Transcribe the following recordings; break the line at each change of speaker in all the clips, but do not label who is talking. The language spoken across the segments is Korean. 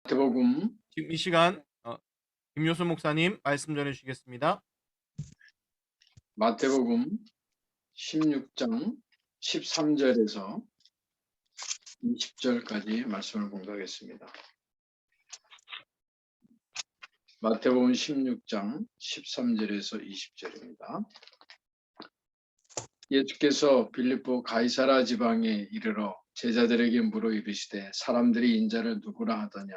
마태복음
지금 이 시간 김효수 목사님 말씀 전해 주시겠습니다.
마태복음 16장 13절에서 20절까지 말씀을 공부하겠습니다. 마태복음 16장 13절에서 20절입니다. 예수께서 빌립보 가이사라 지방에 이르러 제자들에게 물어 이르시되 사람들이 인자를 누구라 하더냐.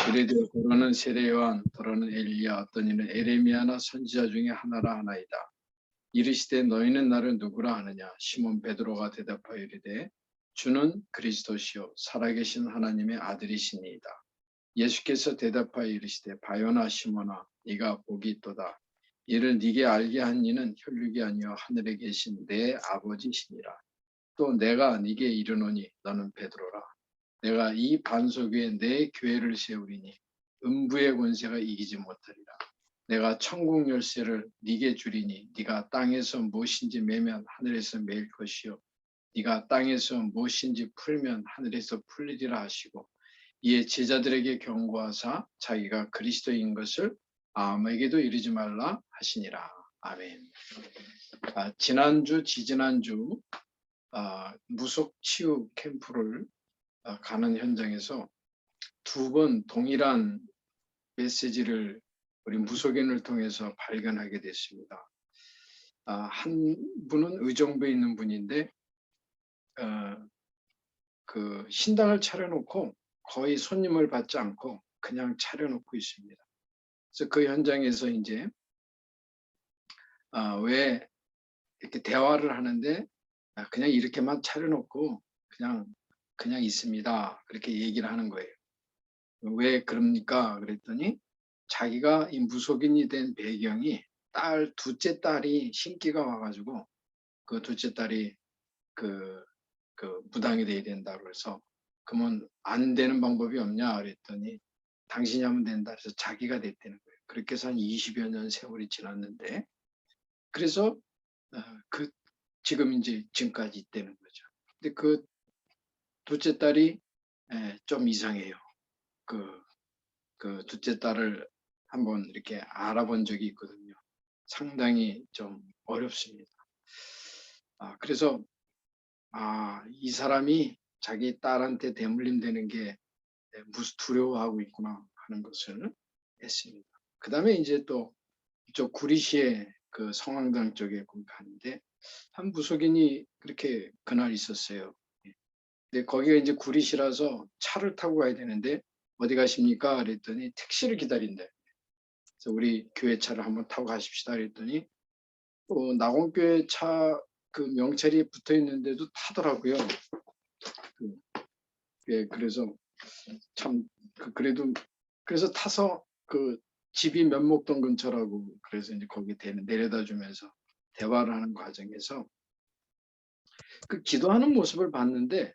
이르되 더러는 세례요한, 더러는 엘리야, 어떤 이는 에레미야나 선지자 중에 하나라 하나이다. 이르시되 너희는 나를 누구라 하느냐. 시몬 베드로가 대답하여 이르되 주는 그리스도시요 살아계신 하나님의 아들이시니이다. 예수께서 대답하여 이르시되 바요나 시몬아 네가 복이 있도다. 이를 네게 알게 한 이는 혈육이 아니요 하늘에 계신 내 아버지시니라. 또 내가 네게 이르노니 너는 베드로라. 내가 이 반석 위에 내 교회를 세우리니 음부의 권세가 이기지 못하리라. 내가 천국 열쇠를 네게 주리니 네가 땅에서 무엇인지 매면 하늘에서 매일 것이요 네가 땅에서 무엇인지 풀면 하늘에서 풀리리라 하시고, 이에 제자들에게 경고하사 자기가 그리스도인 것을 아무에게도 이르지 말라 하시니라. 아멘. 지난주 지지난주 무속 치유 캠프를 가는 현장에서 두 번 동일한 메시지를 우리 무속인을 통해서 발견하게 됐습니다. 한 분은 의정부에 있는 분인데 그 신당을 차려놓고 거의 손님을 받지 않고 그냥 차려놓고 있습니다. 그래서 그 현장에서 이제 왜 이렇게 대화를 하는데 그냥 이렇게만 차려놓고 그냥 있습니다. 그렇게 얘기를 하는 거예요. 왜 그럽니까? 그랬더니 자기가 이 무속인이 된 배경이 둘째 딸이 신기가 와가지고 그 둘째 딸이 그 무당이 돼야 된다고 해서 그러면 안 되는 방법이 없냐 그랬더니 당신이 하면 된다 그래서 자기가 됐다는 거예요. 그렇게 해서 한 20여 년 세월이 지났는데 그래서 지금 이제 지금까지 있다는 거죠. 근데 그 둘째 딸이 좀 이상해요. 그 둘째 딸을 한번 이렇게 알아본 적이 있거든요. 상당히 좀 어렵습니다. 그래서 이 사람이 자기 딸한테 대물림 되는 게 무슨 두려워하고 있구나 하는 것을 했습니다. 그 다음에 이제 또 이쪽 구리시의 그 성황당 쪽에 가는데 한 무속인이 그렇게 그날 있었어요. 근데 거기가 이제 구리시라서 차를 타고 가야 되는데 어디 가십니까? 그랬더니 택시를 기다린대. 그래서 우리 교회 차를 한번 타고 가십시다. 그랬더니 낙원교회 차 그 명찰이 붙어 있는데도 타더라고요. 그래서 참 그래도 그래서 타서 그 집이 면목동 근처라고 그래서 이제 거기 내려다 주면서 대화를 하는 과정에서 그 기도하는 모습을 봤는데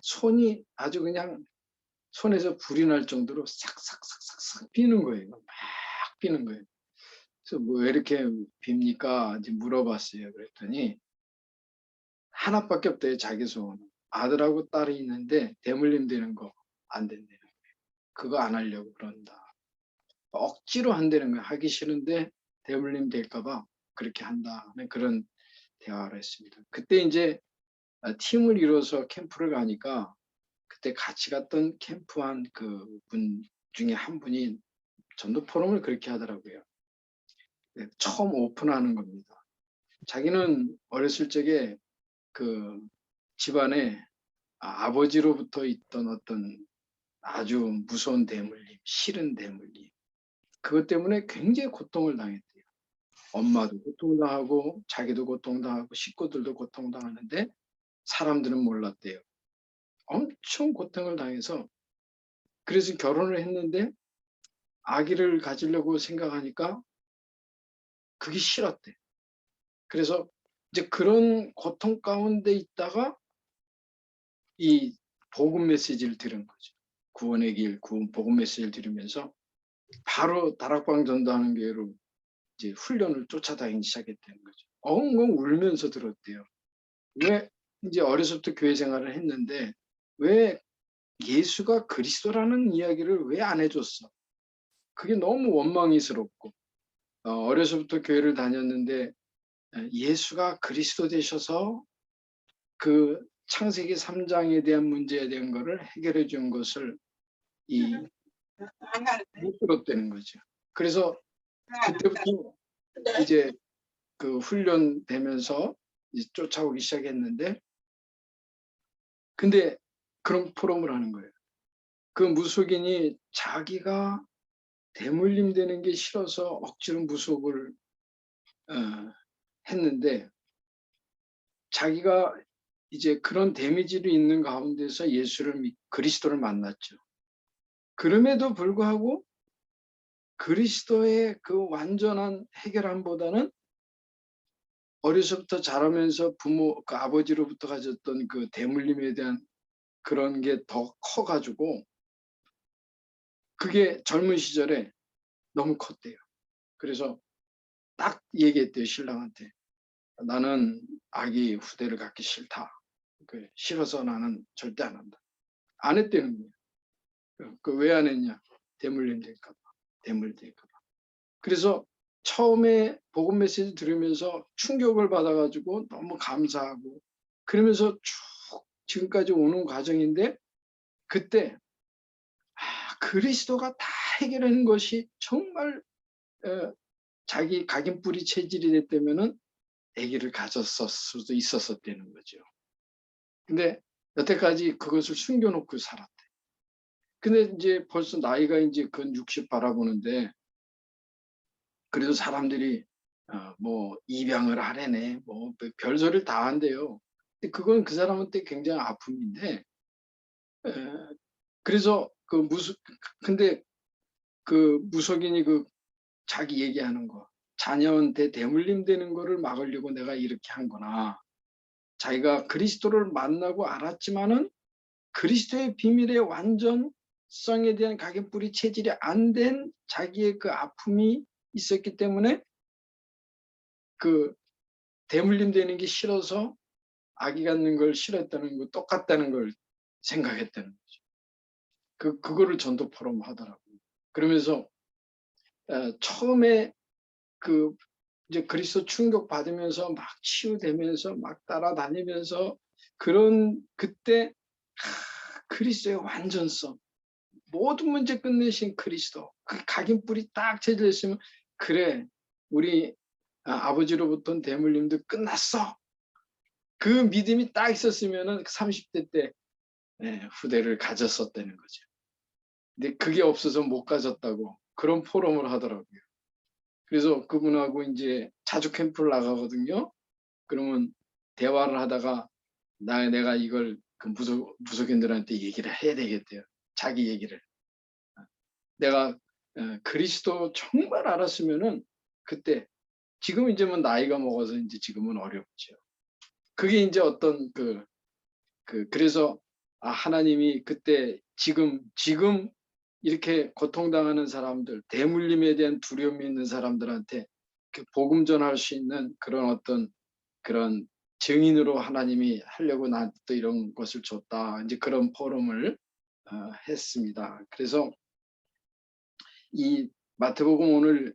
손이 아주 그냥 손에서 불이 날 정도로 싹싹싹싹싹 비는 거예요. 막 비는 거예요. 그래서 뭐 왜 이렇게 빕니까? 이제 물어봤어요. 그랬더니 하나밖에 없대요. 자기 소원은. 아들하고 딸이 있는데 대물림 되는 거 안 된대요. 그거 안 하려고 그런다. 억지로 한다는 거예요. 하기 싫은데 대물림 될까봐 그렇게 한다. 그런 대화를 했습니다. 그때 이제 팀을 이뤄서 캠프를 가니까 그때 같이 갔던 캠프한 그 분 중에 한 분이 전도 포럼을 그렇게 하더라고요. 처음 오픈하는 겁니다. 자기는 어렸을 적에 그 집안에 아버지로부터 있던 어떤 아주 무서운 대물림, 싫은 대물림, 그것 때문에 굉장히 고통을 당했대요. 엄마도 고통당하고 자기도 고통당하고 식구들도 고통당하는데 사람들은 몰랐대요. 엄청 고통을 당해서 그래서 결혼을 했는데 아기를 가지려고 생각하니까 그게 싫었대. 그래서 이제 그런 고통 가운데 있다가 이 복음 메시지를 들은 거죠. 구원의 길, 복음 메시지를 들으면서 바로 다락방 전도하는 교회로 이제 훈련을 쫓아다니기 시작했다는 거죠. 엉엉 울면서 들었대요. 왜 이제 어려서부터 교회 생활을 했는데 왜 예수가 그리스도라는 이야기를 왜 안 해줬어? 그게 너무 원망스럽고 어려서부터 교회를 다녔는데 예수가 그리스도 되셔서 그 창세기 3장에 대한 문제에 대한 거를 해결해 준 것을 못 들었다는 거죠. 그래서 그때부터 이제 그 훈련되면서 이제 쫓아오기 시작했는데, 근데 그런 포럼을 하는 거예요. 그 무속인이 자기가 대물림 되는 게 싫어서 억지로 무속을 했는데, 자기가 이제 그런 데미지를 있는 가운데서 그리스도를 만났죠. 그럼에도 불구하고 그리스도의 그 완전한 해결함보다는 어려서부터 자라면서 그 아버지로부터 가졌던 그 대물림에 대한 그런 게 더 커가지고 그게 젊은 시절에 너무 컸대요. 그래서 딱 얘기했대요, 신랑한테. 나는 아기 후대를 갖기 싫다. 싫어서 나는 절대 안 한다. 안 했다는 거예요. 왜 안 했냐? 대물림 될까 봐. 대물릴까 봐. 그래서 처음에 복음 메시지 들으면서 충격을 받아가지고 너무 감사하고 그러면서 쭉 지금까지 오는 과정인데, 그때 그리스도가 다 해결하는 것이 정말 자기 각인뿌리 체질이 됐다면은 아기를 가졌을 수도 있었었다는 거죠. 근데 여태까지 그것을 숨겨놓고 살았대. 근데 이제 벌써 나이가 이제 근 60 바라보는데, 그래도 사람들이 뭐 입양을 하래네, 뭐 별소리를 다 한대요. 근데 그건 그 사람한테 굉장히 아픔인데, 그래서 근데 그 무속인이 자기 얘기하는 거, 자녀한테 대물림 되는 거를 막으려고 내가 이렇게 한 거나, 자기가 그리스도를 만나고 알았지만은 그리스도의 비밀의 완전성에 대한 각인뿌리 체질이 안 된 자기의 그 아픔이 있었기 때문에 그 대물림 되는 게 싫어서 아기 갖는 걸 싫어했다는 거 똑같다는 걸 생각했다는 거죠. 그거를 전도 포럼 하더라고요. 그러면서 처음에 이제 그리스도 충격 받으면서 막 치유되면서 막 따라다니면서 그때 그리스도의 완전성, 모든 문제 끝내신 그리스도, 그 각인뿌리 딱 채져 있으면, 그래, 우리 아버지로부터는 대물림도 끝났어. 그 믿음이 딱 있었으면은 30대 때 후대를 가졌었다는 거죠. 근데 그게 없어서 못 가졌다고 그런 포럼을 하더라고요. 그래서 그분하고 이제 자주 캠프를 나가거든요. 그러면 대화를 하다가 내가 이걸 그 무속인들한테 얘기를 해야 되겠대요. 자기 얘기를. 내가 그리스도 정말 알았으면은 그때, 지금 이제 뭐 나이가 먹어서 이제 지금은 어렵죠. 그게 이제 어떤 그래서 하나님이 그때 지금 이렇게 고통당하는 사람들, 대물림에 대한 두려움이 있는 사람들한테 복음 전할 수 있는 그런 어떤 그런 증인으로 하나님이 하려고 나한테 또 이런 것을 줬다. 이제 그런 포럼을 했습니다. 그래서 이 마태복음 오늘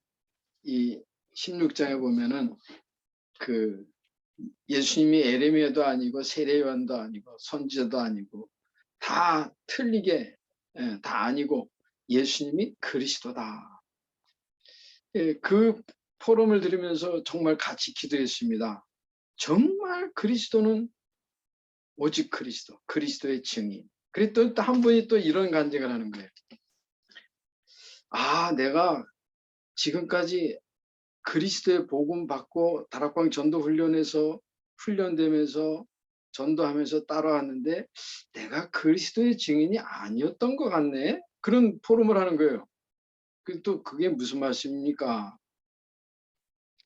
이 16장에 보면은 예수님이 에레미야도 아니고 세례요한도 아니고 선지자도 아니고 다 틀리게 다 아니고 예수님이 그리스도다. 그 포럼을 들으면서 정말 같이 기도했습니다. 정말 그리스도는 오직 그리스도의 증인. 그랬더니 또 한 분이 또 이런 간증을 하는 거예요. 내가 지금까지 그리스도의 복음 받고 다락방 전도 훈련에서 훈련되면서 전도하면서 따라왔는데 내가 그리스도의 증인이 아니었던 것 같네. 그런 포럼을 하는 거예요. 또 그게 무슨 말씀입니까?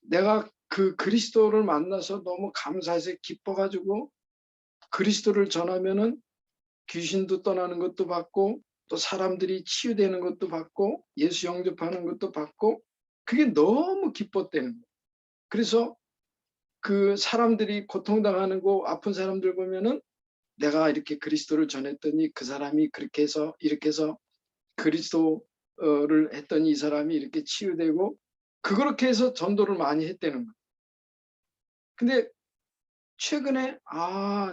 내가 그리스도를 만나서 너무 감사해서 기뻐가지고 그리스도를 전하면은 귀신도 떠나는 것도 받고 또 사람들이 치유되는 것도 받고 예수 영접하는 것도 받고 그게 너무 기뻤다는 거예요. 그래서 그 사람들이 고통당하는 거 아픈 사람들 보면은 내가 이렇게 그리스도를 전했더니 그 사람이 그렇게 해서 이렇게 해서 그리스도를 했더니 이 사람이 이렇게 치유되고 그렇게 해서 전도를 많이 했다는 거예요. 근데 최근에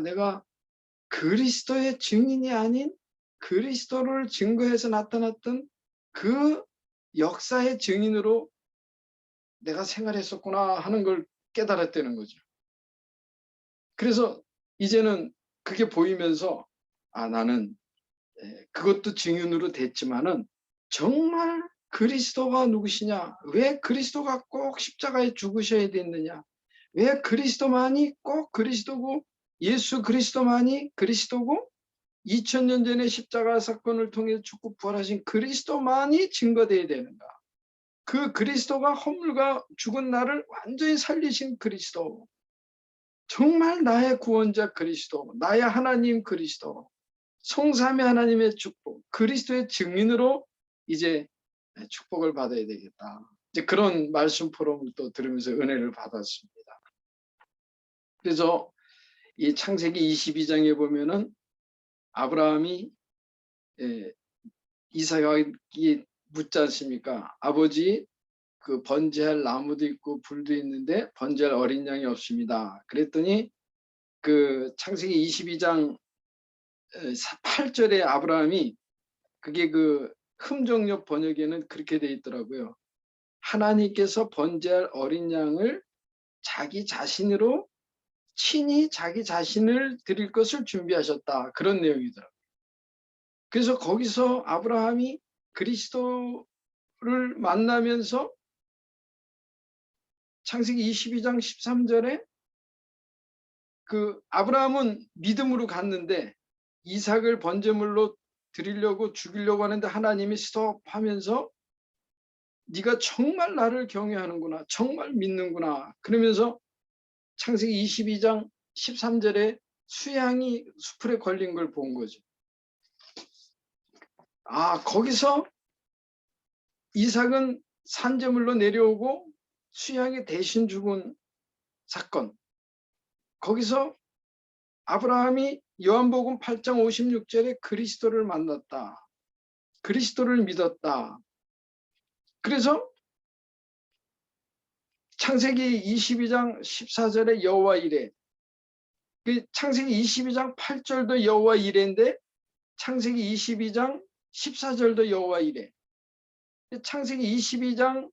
내가 그리스도의 증인이 아닌 그리스도를 증거해서 나타났던 그 역사의 증인으로 내가 생활했었구나 하는 걸 깨달았다는 거죠. 그래서 이제는 그게 보이면서 나는 그것도 증인으로 됐지만은 정말 그리스도가 누구시냐? 왜 그리스도가 꼭 십자가에 죽으셔야 됐느냐? 왜 그리스도만이 꼭 그리스도고 예수 그리스도만이 그리스도고 2000년 전에 십자가 사건을 통해 죽고 부활하신 그리스도만이 증거되어야 되는가? 그 그리스도가 허물과 죽은 나를 완전히 살리신 그리스도, 정말 나의 구원자 그리스도, 나의 하나님 그리스도, 성삼위 하나님의 축복, 그리스도의 증인으로 이제 축복을 받아야 되겠다. 이제 그런 말씀 포럼을 또 들으면서 은혜를 받았습니다. 그래서 이 창세기 22장에 보면은 아브라함이 이삭이 묻지 않습니까? 아버지, 그 번제할 나무도 있고 불도 있는데 번제할 어린 양이 없습니다. 그랬더니 그 창세기 22장 8절에 아브라함이, 그게 그 흠정역 번역에는 그렇게 돼 있더라고요. 하나님께서 번제할 어린 양을 자기 자신으로 친히 자기 자신을 드릴 것을 준비하셨다. 그런 내용이더라고요. 그래서 거기서 아브라함이 그리스도를 만나면서 창세기 22장 13절에 그 아브라함은 믿음으로 갔는데 이삭을 번제물로 드리려고 죽이려고 하는데 하나님이 스톱하면서 네가 정말 나를 경외하는구나, 정말 믿는구나, 그러면서 창세기 22장 13절에 수양이 수풀에 걸린 걸 본 거죠. 거기서 이삭은 산제물로 내려오고 수양이 대신 죽은 사건, 거기서 아브라함이 요한복음 8장 56절에 그리스도를 만났다, 그리스도를 믿었다. 그래서 창세기 22장 14절에 여호와 이레, 그 창세기 22장 8절도 여호와 이레인데 창세기 22장 14절도 여호와 이레, 창세기 22장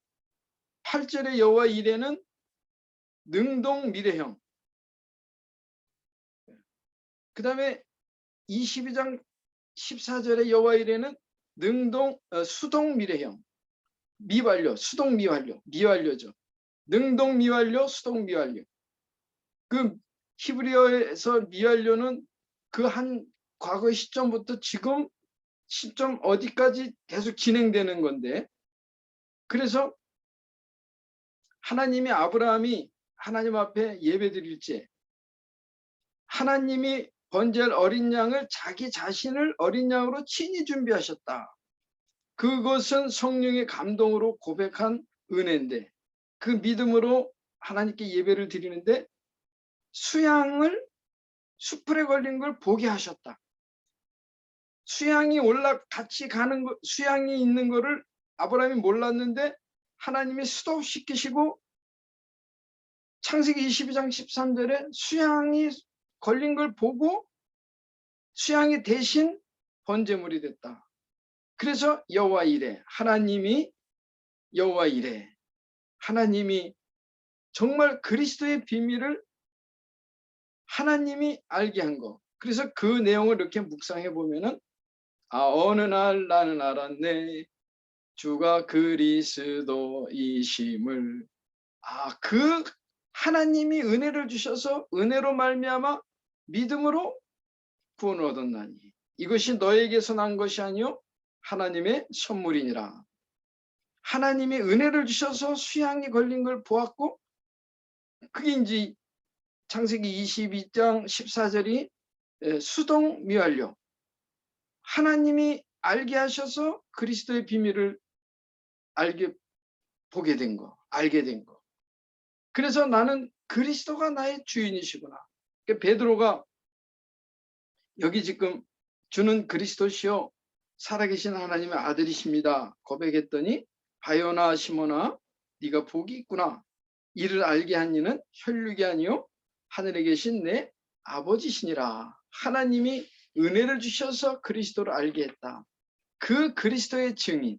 8절의 여호와 이레는 능동 미래형, 그 다음에 22장 14절의 여호와 이레는 수동 미래형, 미완료, 수동 미완료, 미완료죠. 능동 미완료, 수동 미완료. 그 히브리어에서 미완료는 그 한 과거의 시점부터 지금 시점 어디까지 계속 진행되는 건데, 그래서 하나님이 아브라함이 하나님 앞에 예배 드릴 때 하나님이 번제할 어린 양을 자기 자신을 어린 양으로 친히 준비하셨다. 그것은 성령의 감동으로 고백한 은혜인데 그 믿음으로 하나님께 예배를 드리는데 수양을 수풀에 걸린 걸 보게 하셨다. 수양이 같이 가는 거, 수양이 있는 거를 아브라함이 몰랐는데 하나님이 스톱시키시고 창세기 22장 13절에 수양이 걸린 걸 보고 수양이 대신 번제물이 됐다. 그래서 여호와 이레, 하나님이 여호와 이레, 하나님이 정말 그리스도의 비밀을 하나님이 알게 한 거. 그래서 그 내용을 이렇게 묵상해 보면은 어느 날 나는 알았네, 주가 그리스도이심을. 그 하나님이 은혜를 주셔서 은혜로 말미암아 믿음으로 구원을 얻었나니 이것이 너에게서 난 것이 아니요 하나님의 선물이니라. 하나님이 은혜를 주셔서 수양이 걸린 걸 보았고, 그게 이제 창세기 22장 14절이 수동 미완료, 하나님이 알게 하셔서 그리스도의 비밀을 보게 된 거, 알게 된 거. 그래서 나는 그리스도가 나의 주인이시구나. 베드로가 여기 지금 주는 그리스도시요 살아계신 하나님의 아들이십니다 고백했더니 바요나 시몬아 네가 복이 있구나. 이를 알게 한 이는 혈육이 아니요 하늘에 계신 내 아버지시니라. 하나님이 은혜를 주셔서 그리스도를 알게 했다. 그 그리스도의 증인.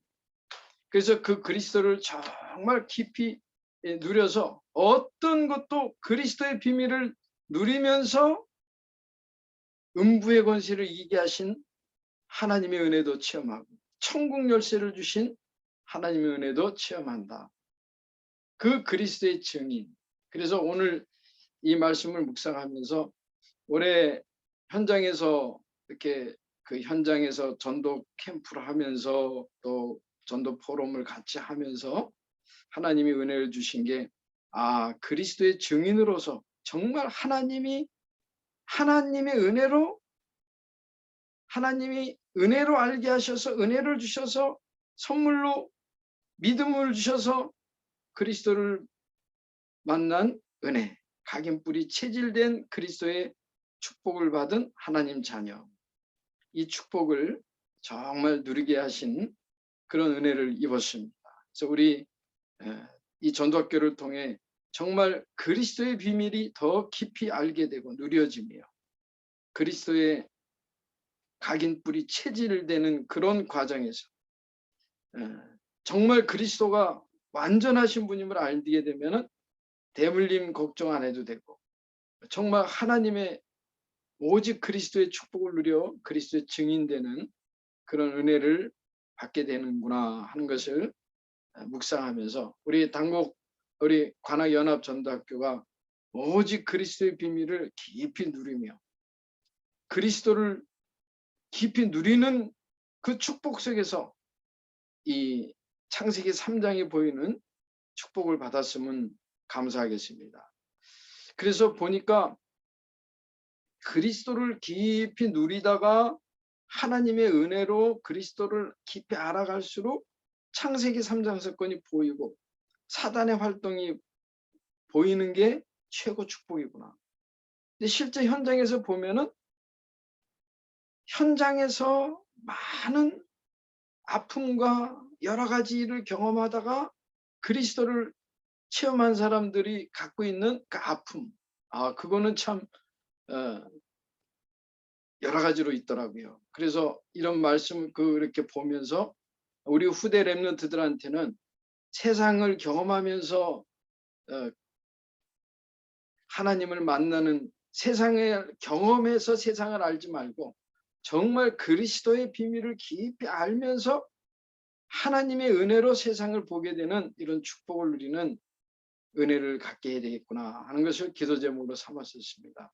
그래서 그 그리스도를 정말 깊이 누려서 어떤 것도 그리스도의 비밀을 누리면서 음부의 권세를 이기게 하신 하나님의 은혜도 체험하고 천국 열쇠를 주신 하나님의 은혜도 체험한다. 그 그리스도의 증인. 그래서 오늘 이 말씀을 묵상하면서 올해 현장에서 이렇게 그 현장에서 전도 캠프를 하면서 또 전도 포럼을 같이 하면서 하나님이 은혜를 주신 게 그리스도의 증인으로서 정말 하나님의 은혜로 하나님이 은혜로 알게 하셔서 은혜를 주셔서 선물로 믿음을 주셔서 그리스도를 만난 은혜, 각인뿌리 체질된 그리스도의 축복을 받은 하나님 자녀. 이 축복을 정말 누리게 하신 그런 은혜를 입었습니다. 그래서 우리 이 전도학교를 통해 정말 그리스도의 비밀이 더 깊이 알게 되고 누려지며 그리스도의 각인뿌리 체질되는 그런 과정에서 정말 그리스도가 완전하신 분임을 알게 되면 대물림 걱정 안 해도 되고 정말 하나님의 오직 그리스도의 축복을 누려 그리스도의 증인되는 그런 은혜를 받게 되는구나 하는 것을 묵상하면서 우리 관악연합전도학교가 오직 그리스도의 비밀을 깊이 누리며 그리스도를 깊이 누리는 그 축복 속에서 이 창세기 3장에 보이는 축복을 받았으면 감사하겠습니다. 그래서 보니까 그리스도를 깊이 누리다가 하나님의 은혜로 그리스도를 깊이 알아갈수록 창세기 3장 사건이 보이고 사단의 활동이 보이는 게 최고 축복이구나. 근데 실제 현장에서 보면은 현장에서 많은 아픔과 여러 가지 일을 경험하다가 그리스도를 체험한 사람들이 갖고 있는 그 아픔, 그거는 참 여러 가지로 있더라고요. 그래서 이런 말씀을 이렇게 보면서 우리 후대 랩런트들한테는 세상을 경험하면서 하나님을 만나는 세상의 경험에서 세상을 알지 말고 정말 그리스도의 비밀을 깊이 알면서 하나님의 은혜로 세상을 보게 되는 이런 축복을 누리는 은혜를 갖게 해야 되겠구나 하는 것을 기도 제목으로 삼았었습니다.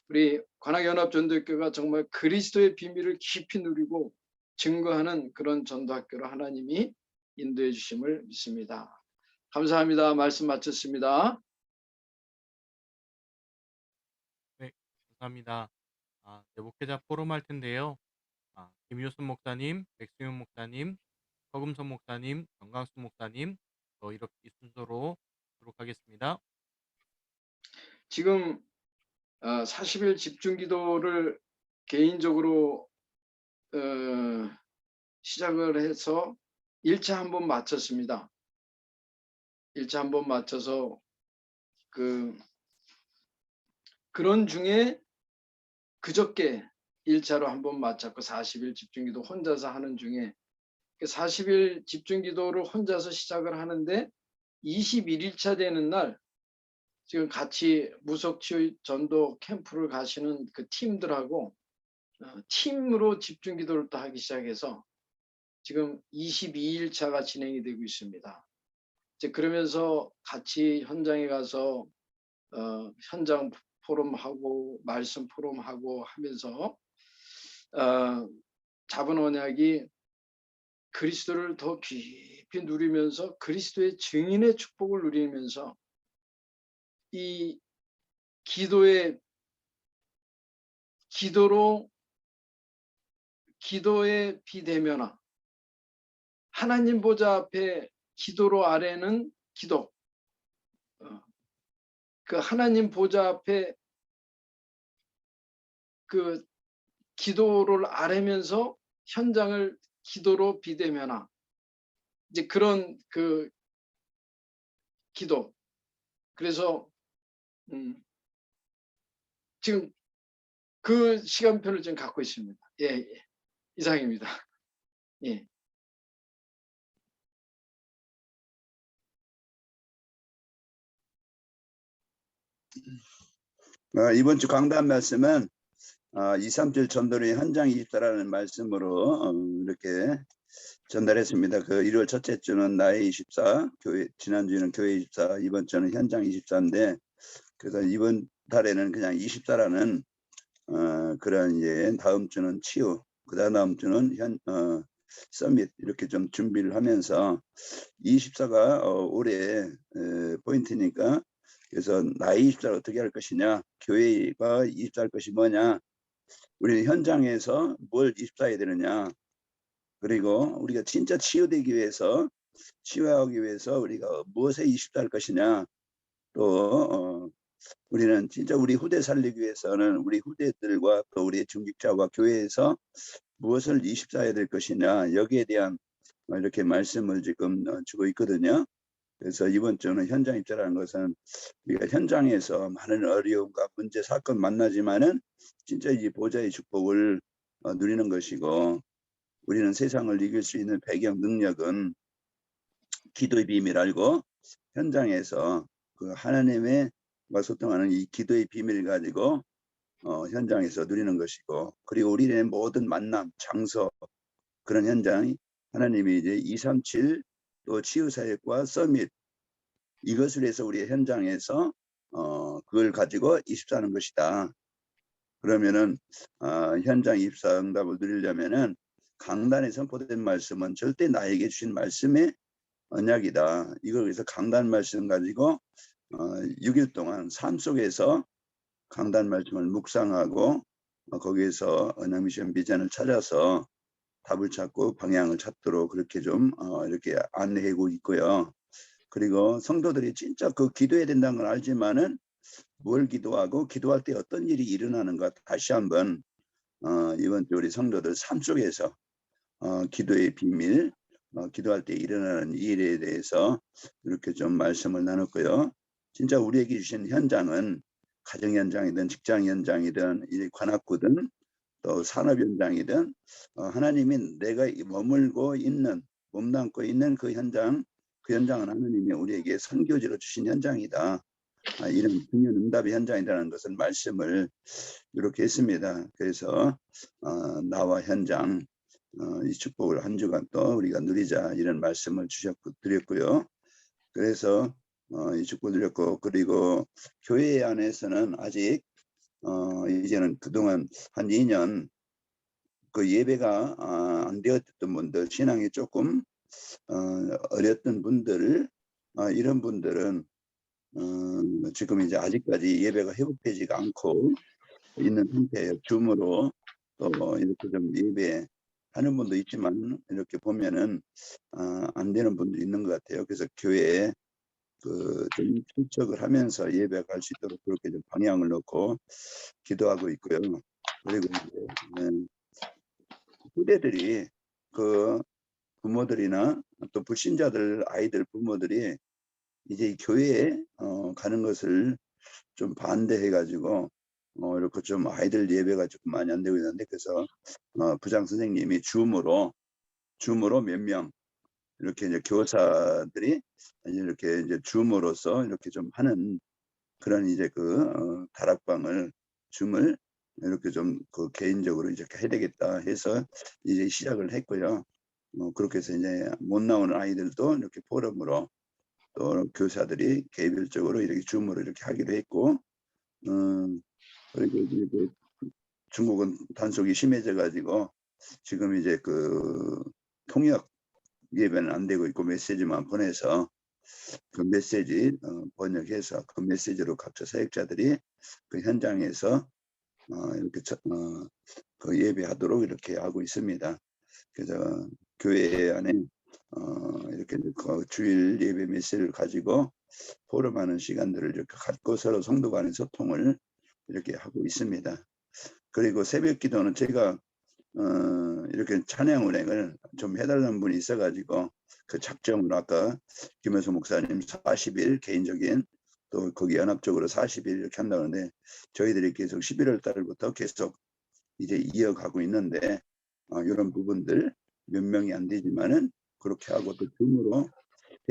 우리 관악연합전도학교가 정말 그리스도의 비밀을 깊이 누리고 증거하는 그런 전도학교로 하나님이 인도해 주심을 믿습니다. 감사합니다. 말씀 마쳤습니다.
네, 감사합니다. 네, 목회자 포럼 할 텐데요. 김효순 목사님, 백승윤 목사님, 서금선 목사님, 정강수 목사님, 이렇게 이 순서로 하도록 하겠습니다.
지금 40일 집중기도를 개인적으로 시작을 해서 1차 한번 마쳤습니다. 1차 한번 마쳐서 그런 중에 그저께 1차로 한번 마쳤고 40일 집중기도 혼자서 하는 중에 40일 집중기도를 혼자서 시작을 하는데 21일차 되는 날 지금 같이 무속치유 전도 캠프를 가시는 그 팀들하고 팀으로 집중기도를 또 하기 시작해서 지금 22일차가 진행이 되고 있습니다. 이제 그러면서 같이 현장에 가서 현장 포럼하고 말씀 포럼하고 하면서 잡은 언약이 그리스도를 더 깊이 누리면서 그리스도의 증인의 축복을 누리면서 이 기도의 비대면화, 하나님 보좌 앞에 기도로 아래는 기도, 그 하나님 보좌 앞에 그 기도를 아뢰면서 현장을 기도로 비대면화, 이제 그런 그 기도. 그래서 지금 그 시간표를 지금 갖고 있습니다. 예, 예. 이상입니다. 예.
이번 주 강단 말씀은 2, 3절 전도의 현장 24라는 말씀으로 이렇게 전달했습니다. 그 1월 첫째 주는 나의 24, 지난주에는 교회 24, 이번 주는 현장 24인데, 그래서 이번 달에는 그냥 24라는 그런 이제 다음 주는 치유, 그 다음 주는 서밋 이렇게 좀 준비를 하면서 24가 올해 포인트니까, 그래서 나의 24를 어떻게 할 것이냐, 교회가 24 할 것이 뭐냐, 우리는 현장에서 뭘 24해야 되느냐, 그리고 우리가 진짜 치유되기 위해서, 치유하기 위해서 우리가 무엇에 24 할 것이냐, 또 우리는 진짜 우리 후대 살리기 위해서는 우리 후대들과 또 우리 중직자와 교회에서 무엇을 24해야 될 것이냐, 여기에 대한 이렇게 말씀을 지금 주고 있거든요. 그래서 이번 주는 현장 입자라는 것은 우리가 현장에서 많은 어려움과 문제, 사건 만나지만은 진짜 이 보좌의 축복을 누리는 것이고, 우리는 세상을 이길 수 있는 배경 능력은 기도의 비밀 알고 현장에서 그 하나님의 소통하는 이 기도의 비밀을 가지고 현장에서 누리는 것이고, 그리고 우리의 모든 만남, 장소, 그런 현장이 하나님이 이제 237 또 치유사역과 서밋, 이것을 해서 우리의 현장에서 그걸 가지고 24하는 것이다. 그러면은 현장 24 응답을 누리려면은 강단에 선포된 말씀은 절대 나에게 주신 말씀의 언약이다. 이걸 위해서 강단 말씀 가지고 6일 동안 삶 속에서 강단 말씀을 묵상하고 거기에서 언약미션 비전을 찾아서 답을 찾고 방향을 찾도록 그렇게 좀 이렇게 안내하고 있고요. 그리고 성도들이 진짜 그 기도해야 된다는 걸 알지만은 뭘 기도하고 기도할 때 어떤 일이 일어나는가 다시 한번 이번 주 우리 성도들 삶 속에서 기도의 비밀, 기도할 때 일어나는 일에 대해서 이렇게 좀 말씀을 나눴고요. 진짜 우리에게 주신 현장은 가정 현장이든 직장 현장이든 관악구든 또 산업 현장이든 하나님이 내가 머물고 있는, 몸담고 있는 그 현장, 그 현장은 하나님이 우리에게 선교지로 주신 현장이다. 이런 중요한 응답의 현장이라는 것을 말씀을 이렇게 했습니다. 그래서 나와 현장 이 축복을 한 주간 또 우리가 누리자, 이런 말씀을 드렸고요. 그래서 이 축복 드렸고, 그리고 교회 안에서는 아직 이제는 그동안 한 2년 그 예배가 안 되었던 분들, 신앙이 조금 어렸던 분들, 이런 분들은 지금 이제 아직까지 예배가 회복되지가 않고 있는 상태예요. 줌으로 또 이렇게 좀 예배하는 분도 있지만 이렇게 보면은 안 되는 분도 있는 것 같아요. 그래서 교회에 좀 출석을 하면서 예배 갈 수 있도록 그렇게 좀 방향을 놓고 기도하고 있고요. 그리고 이제 후대들이 그 부모들이나 또 불신자들 아이들 부모들이 이제 이 교회에 가는 것을 좀 반대해 가지고 이렇게 좀 아이들 예배가 조금 많이 안 되고 있는데, 그래서 부장 선생님이 줌으로 몇 명 이렇게 이제 교사들이 이렇게 이제 줌으로서 이렇게 좀 하는 그런 이제 다락방을 줌을 이렇게 좀 개인적으로 이렇게 해야 되겠다 해서 이제 시작을 했고요. 그렇게 해서 이제 못 나오는 아이들도 이렇게 포럼으로 또 교사들이 개별적으로 이렇게 줌으로 이렇게 하기로 했고, 그리고 이제 중국은 단속이 심해져 가지고 지금 이제 통역 예배는 안 되고 있고 메시지만 보내서 그 메시지 번역해서 그 메시지로 각자 사역자들이 그 현장에서 이렇게 그 예배하도록 이렇게 하고 있습니다. 그래서 교회 안에 이렇게 그 주일 예배 메시지를 가지고 포럼하는 시간들을 이렇게 갖고 서로 성도 간의 소통을 이렇게 하고 있습니다. 그리고 새벽 기도는 제가 이렇게 찬양 운행을 좀 해달라는 분이 있어가지고 그 작정으로 아까 김효수 목사님 40일 개인적인 또 거기 연합적으로 40일 이렇게 한다고 하는데 저희들이 계속 11월 달부터 계속 이제 이어가고 있는데 이런 부분들 몇 명이 안 되지만은 그렇게 하고 또 줌으로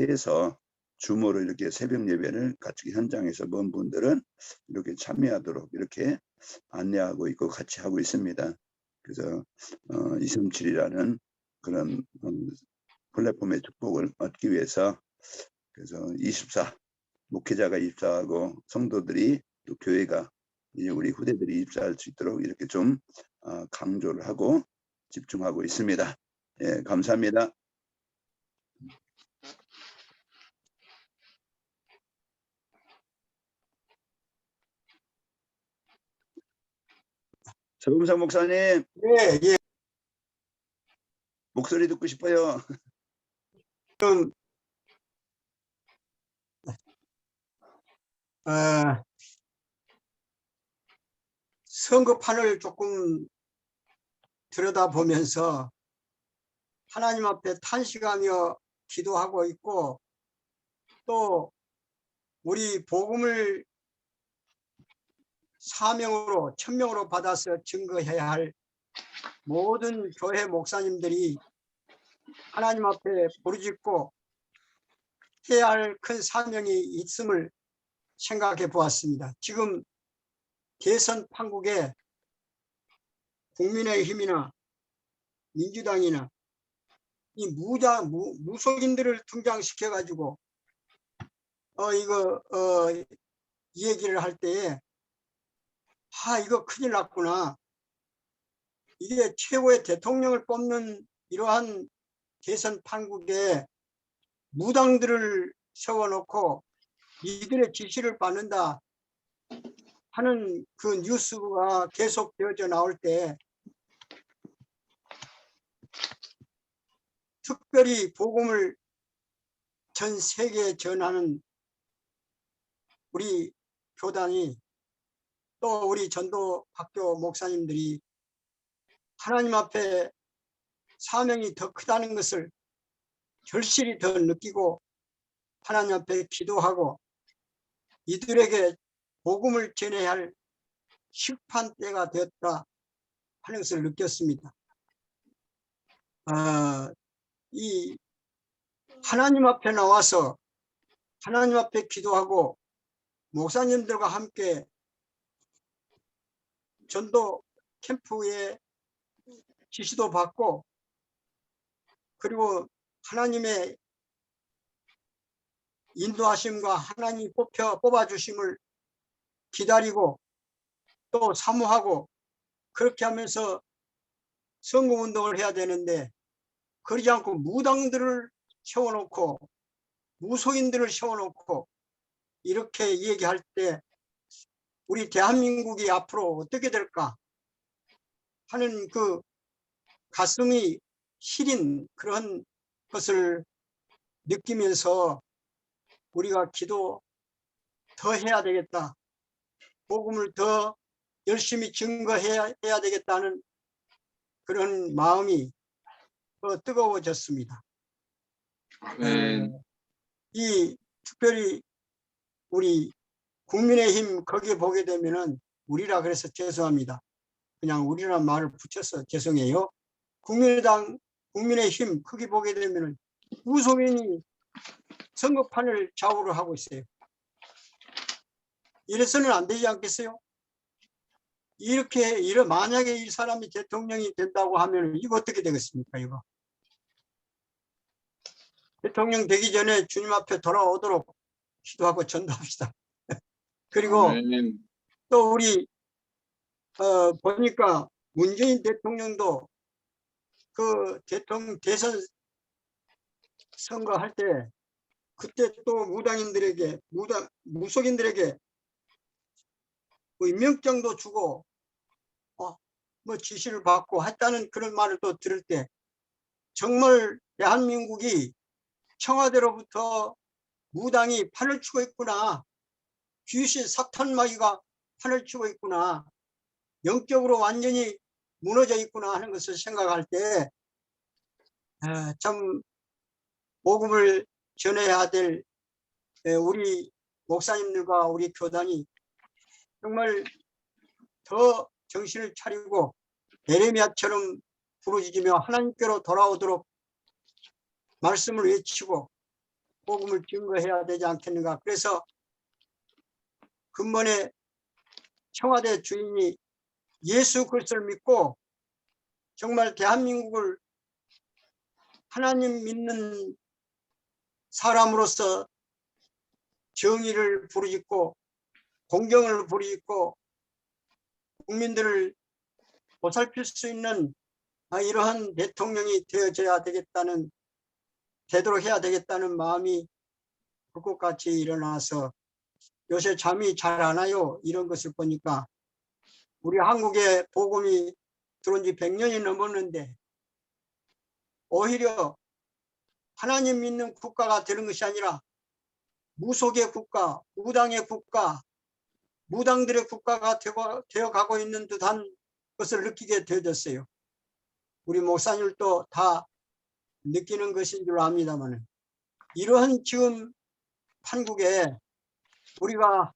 해서 줌으로 이렇게 새벽 예배를 같이 현장에서 먼 분들은 이렇게 참여하도록 이렇게 안내하고 있고 같이 하고 있습니다. 그래서 237이라는 그런 플랫폼의 축복을 얻기 위해서 그래서 24 목회자가 입사하고 성도들이 또 교회가 이제 우리 후대들이 입사할 수 있도록 이렇게 좀 강조를 하고 집중하고 있습니다. 예, 감사합니다. 서금석 목사님
예, 예.
목소리 듣고 싶어요.
좀, 선거판을 조금 들여다보면서 하나님 앞에 탄식하며 기도하고 있고, 또 우리 복음을 사명으로, 천명으로 받아서 증거해야 할 모든 교회 목사님들이 하나님 앞에 부르짖고 해야 할 큰 사명이 있음을 생각해 보았습니다. 지금 대선 판국에 국민의힘이나 민주당이나 이 무속인들을 등장시켜 가지고 이 얘기를 할 때에 이거 큰일 났구나. 이게 최고의 대통령을 뽑는 이러한 대선 판국에 무당들을 세워놓고 이들의 지시를 받는다 하는 그 뉴스가 계속 되어져 나올 때 특별히 복음을 전 세계에 전하는 우리 교단이 또 우리 전도학교 목사님들이 하나님 앞에 사명이 더 크다는 것을 절실히 더 느끼고 하나님 앞에 기도하고 이들에게 복음을 전해야 할 시급한 때가 되었다 하는 것을 느꼈습니다. 이 하나님 앞에 나와서 하나님 앞에 기도하고 목사님들과 함께 전도 캠프에 지시도 받고 그리고 하나님의 인도하심과 하나님이 뽑아주심을 기다리고 또 사모하고 그렇게 하면서 선거운동을 해야 되는데 그러지 않고 무당들을 세워놓고 무속인들을 세워놓고 이렇게 얘기할 때 우리 대한민국이 앞으로 어떻게 될까 하는 그 가슴이 시린 그런 것을 느끼면서 우리가 기도 더 해야 되겠다. 복음을 더 열심히 증거해야 되겠다는 그런 마음이 더 뜨거워졌습니다. 이 특별히 우리 국민의힘 거기에 보게 되면은 우리라 그래서 죄송합니다. 그냥 우리라는 말을 붙여서 죄송해요. 국민의당, 국민의힘 거기 보게 되면은 무속인이 선거판을 좌우를 하고 있어요. 이래서는 안 되지 않겠어요? 만약에 이 사람이 대통령이 된다고 하면 이거 어떻게 되겠습니까? 이거 대통령 되기 전에 주님 앞에 돌아오도록 기도하고 전도합시다. 그리고 또 우리 보니까 문재인 대통령도 그 대통령 대선 선거할 때 그때 또 무속인들에게 임명장도 주고 뭐 지시를 받고 했다는 그런 말을 또 들을 때 정말 대한민국이 청와대로부터 무당이 판을 치고 있구나. 귀신 사탄마귀가 판을 치고 있구나. 영적으로 완전히 무너져 있구나 하는 것을 생각할 때 참 복음을 전해야 될 우리 목사님들과 우리 교단이 정말 더 정신을 차리고 예레미야처럼 부르짖으며 하나님께로 돌아오도록 말씀을 외치고 복음을 증거해야 되지 않겠는가. 그래서 근본에 청와대 주인이 예수 그리스도를 믿고 정말 대한민국을 하나님 믿는 사람으로서 정의를 부르짖고 공경을 부르짖고 국민들을 보살필 수 있는 이러한 대통령이 되어져야 되겠다는, 되도록 해야 되겠다는 마음이 불꽃같이 일어나서 요새 잠이 잘 안 와요. 이런 것을 보니까 우리 한국에 복음이 들어온 지 100년이 넘었는데 오히려 하나님 믿는 국가가 되는 것이 아니라 무속의 국가, 무당의 국가, 무당들의 국가가 되어가고 있는 듯한 것을 느끼게 되어졌어요. 우리 목사님들도 다 느끼는 것인 줄 압니다만 이러한 지금 판국에 우리가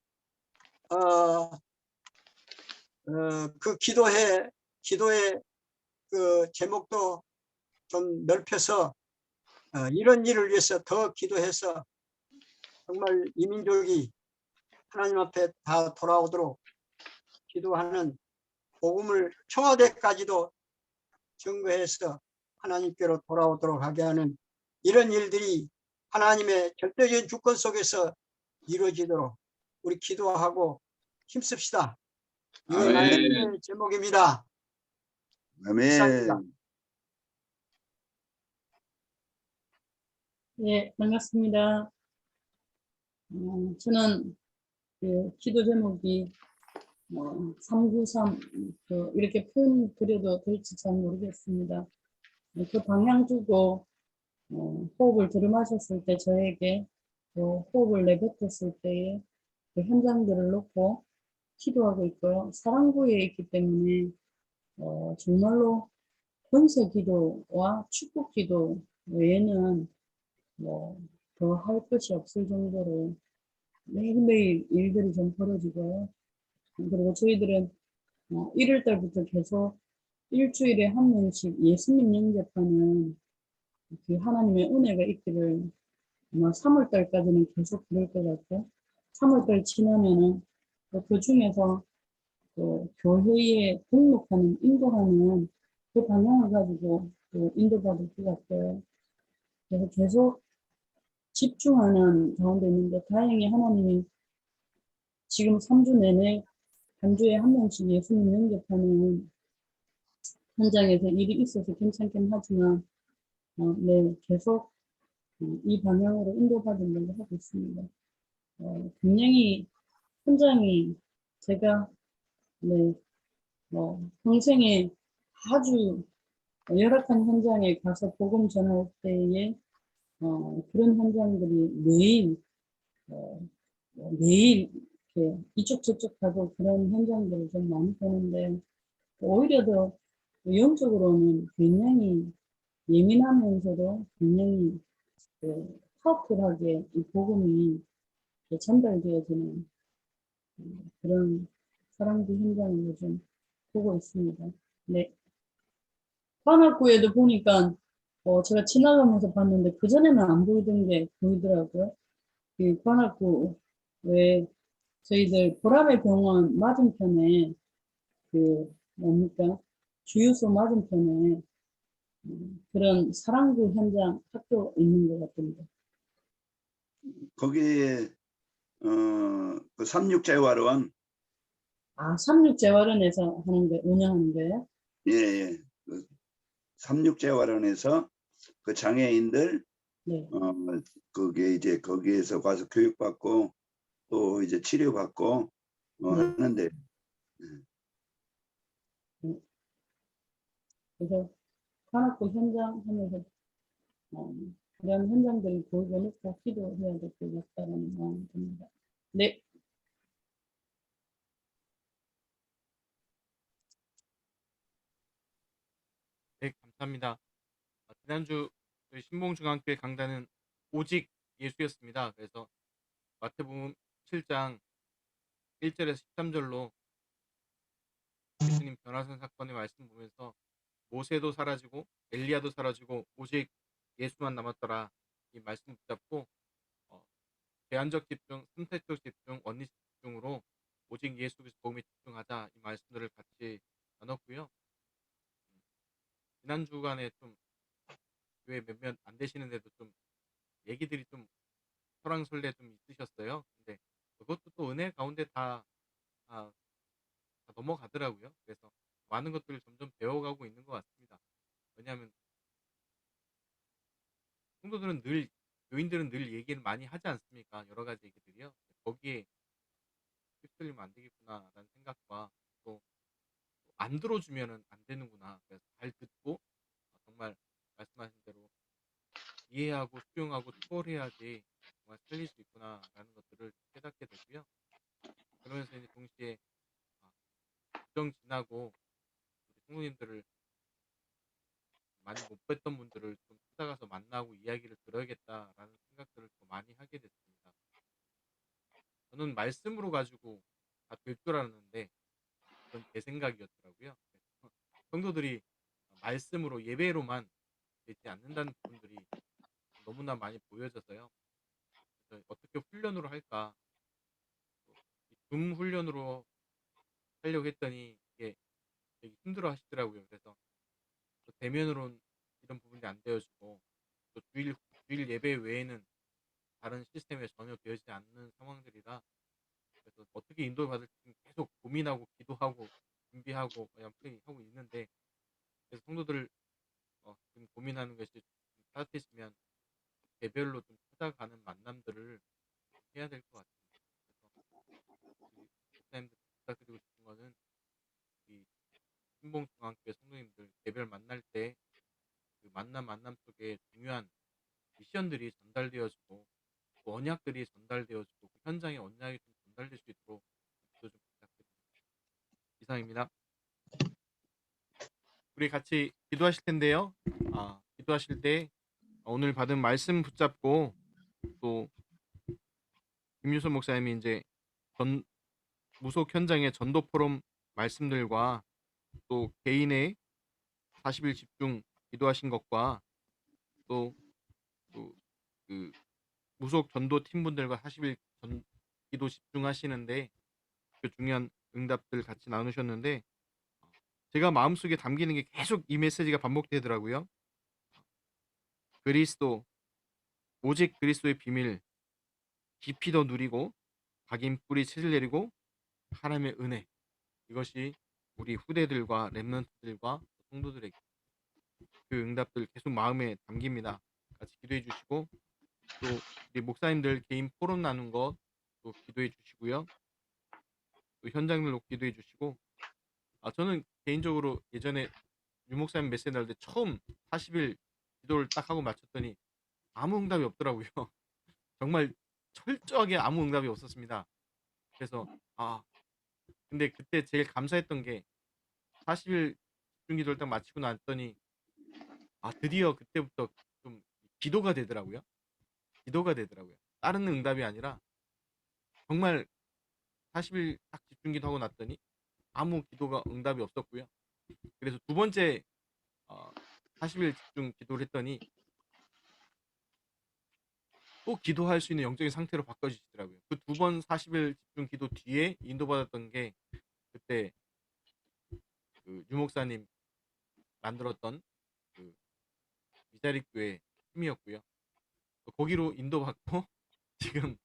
그 기도의 그 제목도 좀 넓혀서 이런 일을 위해서 더 기도해서 정말 이 민족이 하나님 앞에 다 돌아오도록 기도하는 복음을 청와대까지도 증거해서 하나님께로 돌아오도록 하게 하는 이런 일들이 하나님의 절대적인 주권 속에서 이루어지도록 우리 기도하고 힘씁시다. 이게
아멘.
말씀의 제목입니다. 감사합니다.
아멘.
예, 반갑습니다. 저는 그 기도 제목이 393 이렇게 표현 드려도 될지 잘 모르겠습니다. 그 방향 주고 호흡을 들이마셨을 때 저에게 또 호흡을 내뱉었을 때의 그 현장들을 놓고 기도하고 있고요. 사랑구에 있기 때문에 정말로 권세 기도와 축복 기도 외에는 더 할 것이 없을 정도로 매일매일 일들이 좀 벌어지고요. 그리고 저희들은 1월 달부터 계속 일주일에 한 명씩 예수님 영접하는 그 하나님의 은혜가 있기를 아마 3월 달까지는 계속 그럴 것 같고 3월 달 지나면은 그 중에서 또 교회에 등록하는 인도하는 그 방향을 가지고 또 인도받을 것 같아요. 그래서 계속 집중하는 가운데 있는데 다행히 하나님이 지금 3주 내내 한 주에 한 명씩 예수님 영접하는 현장에서 일이 있어서 괜찮긴 하지만 네, 계속 이 방향으로 인도받으려고 하고 있습니다. 굉장히 현장이 제가 네, 평생에 아주 열악한 현장에 가서 복음 전할 때에 그런 현장들이 매일 매일 이렇게 이쪽 저쪽 하고 그런 현장들을 좀 많이 보는데 오히려 더 영적으로는 굉장히 예민하면서도 굉장히 파워풀하게 이 복음이 전달되어지는 그런 사랑비 현장을 좀 보고 있습니다. 네. 관악구에도 보니까 제가 지나가면서 봤는데 그전에는 안 보이던 게 보이더라고요. 그 관악구에 저희들 보라매 병원 맞은편에 그 뭡니까 주유소 맞은편에 그런 사랑구 현장 학교 있는 것 같습니다.
거기에 그 삼육재활원
36재활원에서 하는 게 운영하는 거예요?
예, 그 삼육재활원에서 그 장애인들
네.
그게 이제 거기에서 가서 교육받고 또 이제 치료받고
네.
하는데
그래서 관악구 현장 하면서 그런 현장들이 보이니까 기도해야 될 것 같다는 마음이 듭니다. 네.
감사합니다. 지난주 저희 신봉중앙교회 강단은 오직 예수였습니다. 그래서 마태복음 7장 1절에서 13절로 예수님 변화산 사건의 말씀 보면서 모세도 사라지고 엘리야도 사라지고 오직 예수만 남았더라. 이 말씀 붙잡고 제한적 집중, 선택적 집중, 원리적 집중으로 오직 예수 그리스도 복음에 집중하자 이 말씀들을 같이 나눴고요. 지난 주간에 좀 교회 몇몇 안 되시는데도 좀 얘기들이 좀 설왕설래 좀 있으셨어요. 근데 그것도 또 은혜 가운데 다 넘어가더라고요. 그래서 많은 것들을 점점 배워가고 있는 것 같습니다. 왜냐하면 성도들은 늘 교인들은 늘 얘기를 많이 하지 않습니까? 여러 가지 얘기들이요. 거기에 휩쓸리면 안 되겠구나라는 생각과 또 안 들어주면은 안 되는구나. 그래서 잘 듣고 정말 말씀하신 대로 이해하고 수용하고 초월해야지 정말 살릴 수 있구나라는 것들을 깨닫게 되고요. 그러면서 이제 동시에 부정 지나고 우리 성도님들을 많이 못 뵀던 분들을 좀 찾아가서 만나고 이야기를 들어야겠다라는 생각들을 더 많이 하게 됐습니다. 저는 말씀으로 가지고 다 될 줄 알았는데 그건 제 생각이었더라고요. 그래서 성도들이 말씀으로 예배로만 되지 않는다는 부분들이 너무나 많이 보여져서요. 그래서 어떻게 훈련으로 할까? 줌 훈련으로 하려고 했더니 이게 되게 힘들어 하시더라고요. 그래서 또 대면으로는 이런 부분이 안 되어지고 또 주일 예배 외에는 다른 시스템에 전혀 되어지지 않는 상황들이라 그래서 어떻게 인도받을지 계속 고민하고 기도하고 준비하고 그냥 하고 있는데 그래서 성도들 지금 고민하는 것이 좀 따뜻해지면 개별로 좀 찾아가는 만남들을 해야 될 것 같습니다. 그래서 우리 목사님들 부탁드리고 싶은 거는 이 신봉중앙교회 성도님들 개별 만날 때 그 만남 속에 중요한 미션들이 전달되어지고 그 언약들이 전달되어지고 그 현장에 언약이 좀 전달될 수 있도록 기도 좀 부탁드립니다. 이상입니다. 우리 같이 기도하실 텐데요. 기도하실 때 오늘 받은 말씀 붙잡고 또 김유선 목사님이 이제 무속 현장의 전도 포럼 말씀들과 또 개인의 40일 집중 기도하신 것과 또 그 무속 전도 팀분들과 40일 기도 집중하시는데 그 중요한 응답들 같이 나누셨는데 제가 마음속에 담기는 게 계속 이 메시지가 반복되더라고요. 그리스도 오직 그리스도의 비밀 깊이 더 누리고 각인 뿌리 채를 내리고 하나님의 은혜 이것이 우리 후대들과 렘넌트들과 성도들에게 그 응답들 계속 마음에 담깁니다. 같이 기도해 주시고 또 우리 목사님들 개인 포럼 나눈 것 또 기도해 주시고요. 또 현장들로 기도해 주시고 저는 개인적으로 예전에 유 목사님 메시지 날 때 처음 40일 기도를 딱 하고 마쳤더니 아무 응답이 없더라고요. 정말 철저하게 아무 응답이 없었습니다. 그래서 근데 그때 제일 감사했던 게 40일 집중 기도를 딱 마치고 났더니 드디어 그때부터 좀 기도가 되더라고요. 기도가 되더라고요. 다른 응답이 아니라 정말 40일 딱 집중 기도하고 났더니 아무 기도가 응답이 없었고요. 그래서 두 번째 40일 집중 기도를 했더니 또 기도할 수 있는 영적인 상태로 바꿔주시더라고요. 그 두 번 40일 집중 기도 뒤에 인도받았던 게 그때 그 유목사님 만들었던 그 미자립교회 팀이었고요. 거기로 인도받고 지금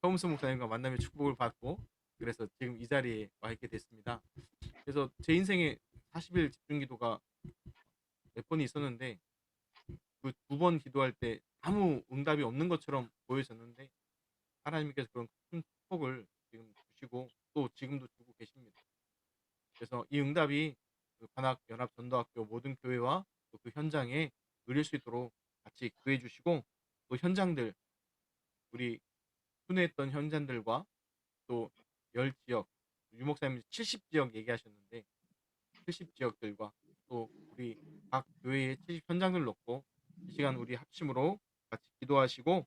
서문수 목사님과 만남의 축복을 받고 그래서 지금 이 자리에 와 있게 됐습니다. 그래서 제 인생에 40일 집중 기도가 몇 번이 있었는데 그 두 번 기도할 때 아무 응답이 없는 것처럼 보여졌는데 하나님께서 그런 큰 축복을 지금 주시고 또 지금도 주고 계십니다. 그래서 이 응답이 그 관악 연합 전도학교 모든 교회와 또 그 현장에 누릴 수 있도록 같이 기도해 주시고 또 현장들 우리 순회했던 현장들과 또 10지역 유 목사님 70지역 얘기하셨는데 70지역들과 또 우리 각 교회의 채식 현장들 놓고 이 시간 우리 합심으로 같이 기도하시고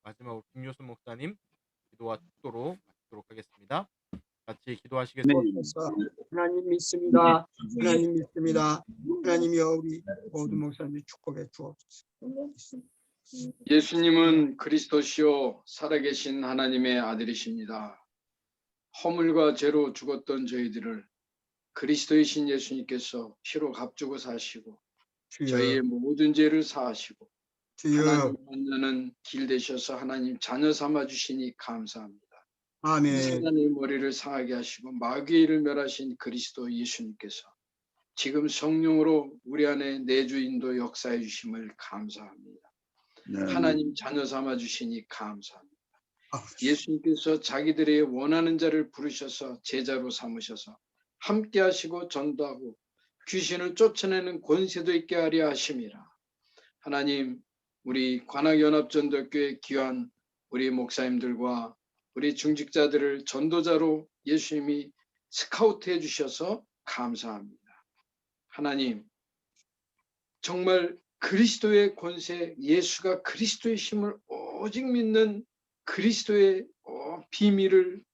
마지막으로 김효순 목사님 기도와 축도로 마치도록 하겠습니다. 같이 기도하시겠습니다.
그래서 하나님 믿습니다. 하나님 믿습니다. 하나님이여 우리 모든 목사님 축복해 주옵소서.
예수님은 그리스도시요 살아계신 하나님의 아들이십니다. 허물과 죄로 죽었던 저희들을 그리스도이신 예수님께서 피로 값주고 사시고 저희의
주여,
모든 죄를 사하시고
주여,
하나님 만나는 길 되셔서 하나님 자녀 삼아 주시니 감사합니다. 이
아멘.
사단의 머리를 상하게 하시고 마귀의 일을 멸하신 그리스도 예수님께서 지금 성령으로 우리 안에 내주 인도 역사해 주심을 감사합니다. 하나님 자녀 삼아 주시니 감사합니다. 예수님께서 자기들의 원하는 자를 부르셔서 제자로 삼으셔서 함께 하시고 전도하고 귀신을 쫓아내는 권세도 있게 하려 하심이라. 하나님, 우리 관악연합전도교회 귀한 우리 목사님들과 우리 중직자들을 전도자로 예수님이 스카우트해 주셔서 감사합니다. 하나님, 정말 그리스도의 권세, 예수가 그리스도의 힘을 오직 믿는 그리스도의 비밀을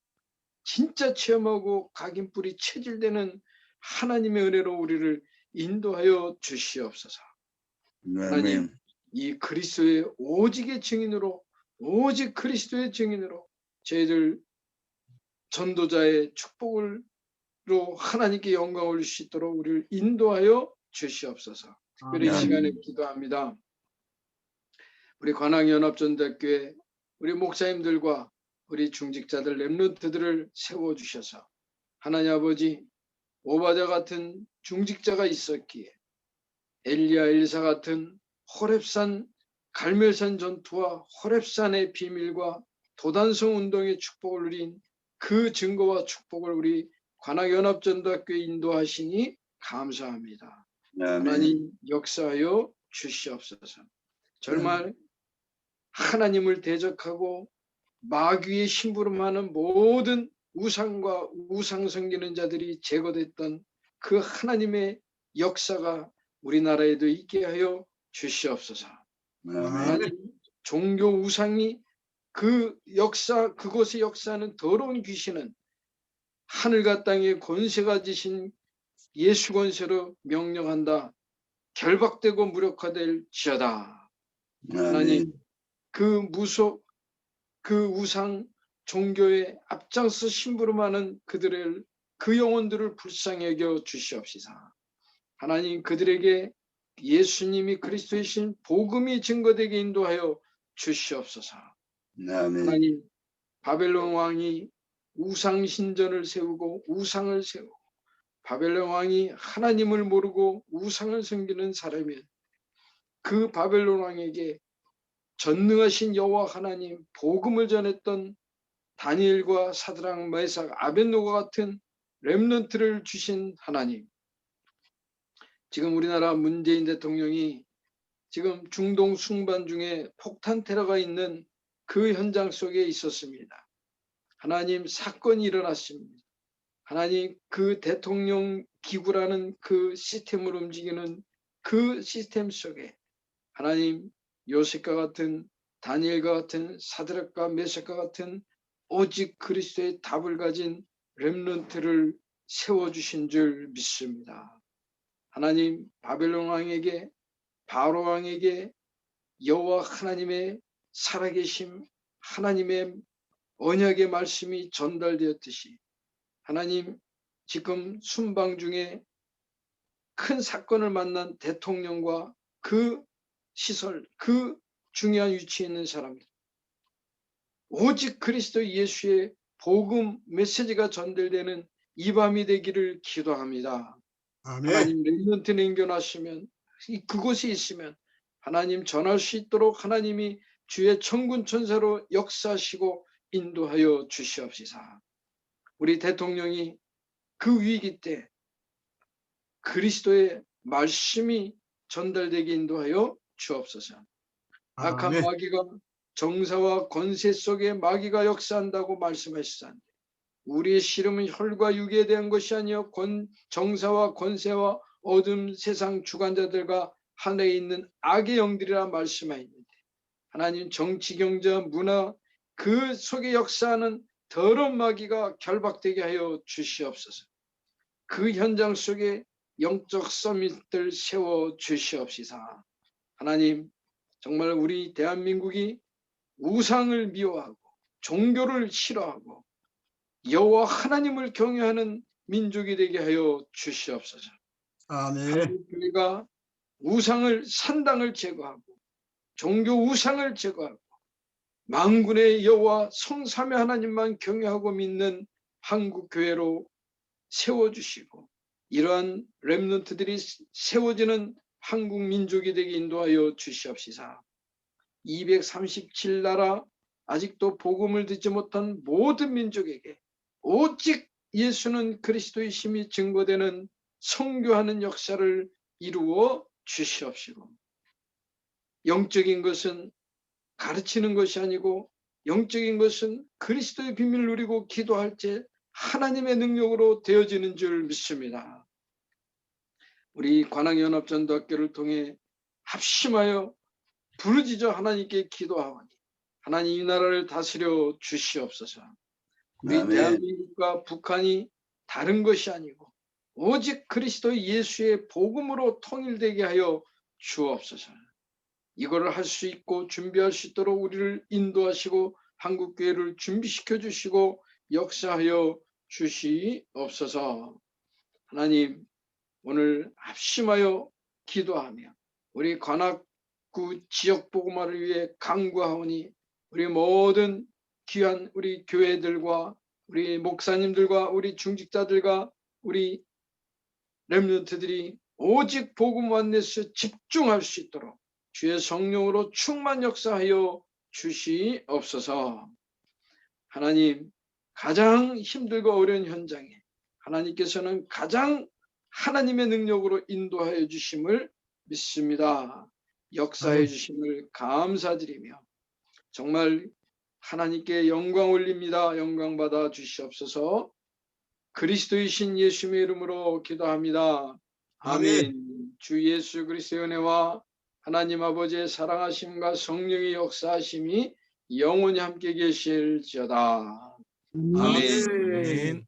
진짜 체험하고 각인뿌리 체질되는 하나님의 은혜로 우리를 인도하여 주시옵소서. 하나님, 이 그리스도의 오직의 증인으로, 오직 그리스도의 증인으로 저희들 전도자의 축복으로 하나님께 영광 올릴 수 있도록 우리를 인도하여 주시옵소서. 특별히 이
아멘.
시간에 기도합니다. 우리 관악연합전도교회 우리 목사님들과 우리 중직자들 렘넌트들을 세워주셔서 하나님 아버지 오바댜 같은 중직자가 있었기에 엘리야 엘리사 같은 호렙산 갈멜산 전투와 호렙산의 비밀과 도단성 운동의 축복을 누린 그 증거와 축복을 우리 관악연합전도교회에 인도하시니 감사합니다. 하나님 역사하여 주시옵소서. 정말 하나님을 대적하고 마귀의 심부름하는 모든 우상과 우상 섬기는 자들이 제거됐던 그 하나님의 역사가 우리나라에도 있게 하여 주시옵소서. 하나님, 종교 우상이 그 역사, 그곳의 역사는 더러운 귀신은 하늘과 땅의 권세가 지신 예수 권세로 명령한다. 결박되고 무력화될지어다. 하나님, 그 무속, 그 우상 종교에 앞장서 심부름하는 그들을 그 영혼들을 불쌍히 여겨 주시옵시사. 하나님, 그들에게 예수님이 그리스도이신 복음이 증거되게 인도하여 주시옵소서. 하나님, 바벨론 왕이 우상 신전을 세우고 우상을 세우고 바벨론 왕이 하나님을 모르고 우상을 섬기는 사람이 그 바벨론 왕에게 전능하신 여호와 하나님 복음을 전했던 다니엘과 사드락 메삭 아벳노고 같은 렘넌트를 주신 하나님, 지금 우리나라 문재인 대통령이 지금 중동 순방 중에 폭탄 테러가 있는 그 현장 속에 있었습니다. 하나님, 사건이 일어났습니다. 하나님, 그 대통령 기구라는 그 시스템을 움직이는 그 시스템 속에 하나님, 요셉과 같은 다니엘과 같은 사드락과 메삭과 같은 오직 그리스도의 답을 가진 렘넌트를 세워주신 줄 믿습니다. 하나님, 바벨론 왕에게 바로 왕에게 여호와 하나님의 살아계심, 하나님의 언약의 말씀이 전달되었듯이 하나님, 지금 순방 중에 큰 사건을 만난 대통령과 그 시설, 그 중요한 위치에 있는 사람들, 오직 그리스도 예수의 복음 메시지가 전달되는 이 밤이 되기를 기도합니다.
아멘.
하나님, 렘넌트 냉겨놨으면 그곳에 있으면 하나님 전할 수 있도록 하나님이 주의 천군 천사로 역사하시고 인도하여 주시옵시사. 우리 대통령이 그 위기 때 그리스도의 말씀이 전달되게 인도하여 주옵소서. 악한
아멘.
마귀가 정사와 권세 속에 마귀가 역사한다고 말씀하셨사는데 우리의 씨름은 혈과 육에 대한 것이 아니요 정사와 권세와 어둠 세상 주관자들과 하늘에 있는 악의 영들이라 말씀하였는데 하나님 정치, 경제, 문화 그 속에 역사하는 더러운 마귀가 결박되게 하여 주시옵소서. 그 현장 속에 영적 서밋들 세워 주시옵시사. 하나님 정말 우리 대한민국이 우상을 미워하고 종교를 싫어하고 여호와 하나님을 경외하는 민족이 되게 하여 주시옵소서.
아멘.
한국교회가 우상을 산당을 제거하고 종교 우상을 제거하고 만군의 여호와 성삼위 하나님만 경외하고 믿는 한국교회로 세워주시고 이러한 렘넌트들이 세워지는 한국 민족이 되게 인도하여 주시옵시사. 237나라 아직도 복음을 듣지 못한 모든 민족에게 오직 예수는 그리스도의 힘이 증거되는 선교하는 역사를 이루어 주시옵시고 영적인 것은 가르치는 것이 아니고 영적인 것은 그리스도의 비밀을 누리고 기도할 때 하나님의 능력으로 되어지는 줄 믿습니다. 우리 관악연합전도학교를 통해 합심하여 부르짖어 하나님께 기도하오니 하나님 이 나라를 다스려 주시옵소서. 우리
아멘.
대한민국과 북한이 다른 것이 아니고 오직 그리스도 예수의 복음으로 통일되게 하여 주옵소서. 이거를 할 수 있고 준비할 수 있도록 우리를 인도하시고 한국교회를 준비시켜 주시고 역사하여 주시옵소서. 하나님 오늘 합심하여 기도하며 우리 관악구 지역 복음화를 위해 간구하오니 우리 모든 귀한 우리 교회들과 우리 목사님들과 우리 중직자들과 우리 렘넌트들이 오직 복음 완내에서 집중할 수 있도록 주의 성령으로 충만 역사하여 주시옵소서. 하나님 가장 힘들고 어려운 현장에 하나님께서는 가장 하나님의 능력으로 인도하여 주심을 믿습니다. 역사해 주심을 감사드리며 정말 하나님께 영광 올립니다. 영광 받아 주시옵소서. 그리스도이신 예수님의 이름으로 기도합니다. 아멘. 주 예수 그리스도의 은혜와 하나님 아버지의 사랑하심과 성령의 역사하심이 영원히 함께 계실지어다. 아멘.
아멘.